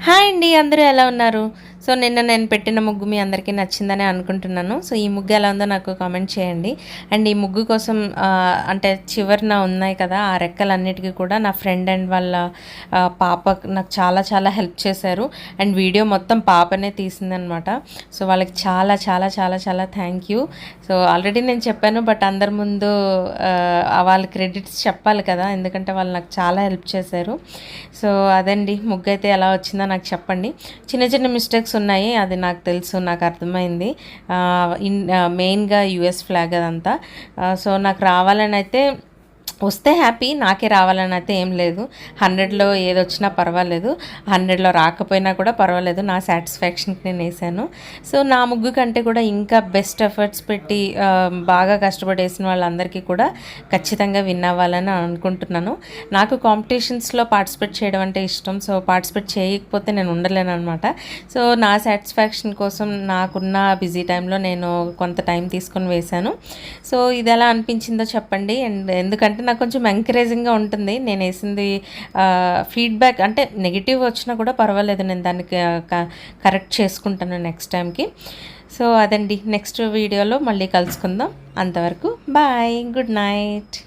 Hi అండి, అందరూ ఎలా ఉన్నారు? సో నిన్న నేను పెట్టిన ముగ్గు మీ అందరికీ నచ్చిందని అనుకుంటున్నాను. సో ఈ ముగ్గు ఎలా ఉందో నాకు కామెంట్ చేయండి. అండ్ ఈ ముగ్గు కోసం అంటే చివరన ఉన్నాయి కదా ఆ రెక్కలన్నిటికీ కూడా నా ఫ్రెండ్ అండ్ వాళ్ళ పాప నాకు చాలా చాలా హెల్ప్ చేశారు. అండ్ వీడియో మొత్తం పాపనే తీసిందనమాట. సో వాళ్ళకి చాలా చాలా చాలా చాలా థ్యాంక్ యూ. సో ఆల్రెడీ నేను చెప్పాను, బట్ అందరి ముందు వాళ్ళ క్రెడిట్స్ చెప్పాలి కదా, ఎందుకంటే వాళ్ళు నాకు చాలా హెల్ప్ చేశారు. సో అదండి, ముగ్గు అయితే ఎలా వచ్చిందో నాకు చెప్పండి. చిన్న చిన్న మిస్టేక్స్ ఉన్నాయి, అది నాకు తెలుసు, నాకు అర్థమైంది. మెయిన్గా యుఎస్ ఫ్లాగ్ అదంతా. సో నాకు రావాలని అయితే వస్తే హ్యాపీ, నాకే రావాలని అయితే ఏం లేదు. 100లో ఏది వచ్చినా పర్వాలేదు, 100లో రాకపోయినా కూడా పర్వాలేదు, నా సాటిస్ఫాక్షన్కి నేను వేసాను. సో నా ముగ్గు కంటే కూడా ఇంకా బెస్ట్ ఎఫర్ట్స్ పెట్టి బాగా కష్టపడి వేసిన వాళ్ళందరికీ కూడా ఖచ్చితంగా విన్ అవ్వాలని అనుకుంటున్నాను. నాకు కాంపిటీషన్స్లో పార్టిసిపేట్ చేయడం అంటే ఇష్టం. సో పార్టిసిపేట్ చేయకపోతే నేను ఉండలేను అనమాట. సో నా సాటిస్ఫాక్షన్ కోసం నాకున్న బిజీ టైంలో నేను కొంత టైం తీసుకొని వేశాను. సో ఇది ఎలా అనిపించిందో చెప్పండి. అండ్ ఎందుకంటే నాకు కొంచెం ఎంకరేజింగ్గా ఉంటుంది నేను వేసింది. ఫీడ్బ్యాక్ అంటే నెగిటివ్ వచ్చినా కూడా పర్వాలేదు, నేను దాన్ని కరెక్ట్ చేసుకుంటాను నెక్స్ట్ టైంకి. సో అదండి, నెక్స్ట్ వీడియోలో మళ్ళీ కలుసుకుందాం. అంతవరకు బాయ్, గుడ్ నైట్.